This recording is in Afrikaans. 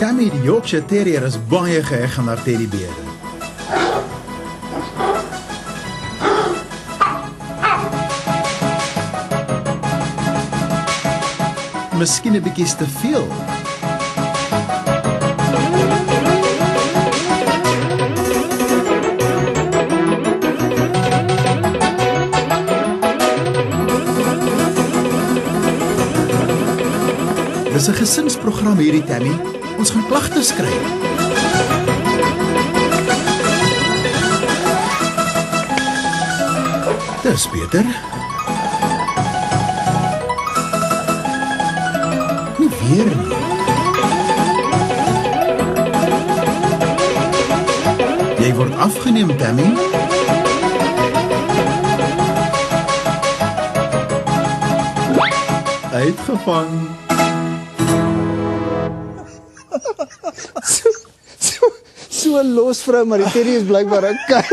Tammy die Yorkshire Terrier is baie geheg aan haar teddybeer. Miskien 'n bietjie te veel. Dis 'n gesinsprogram hierdie, Tammy. Ons gaan klagte skryf. Dis beter. Nie weer nie. Jy word afgeneem, Tammy. Uitgevang. So 'n los vrou, maar die terrier is blykbaar 'n kat.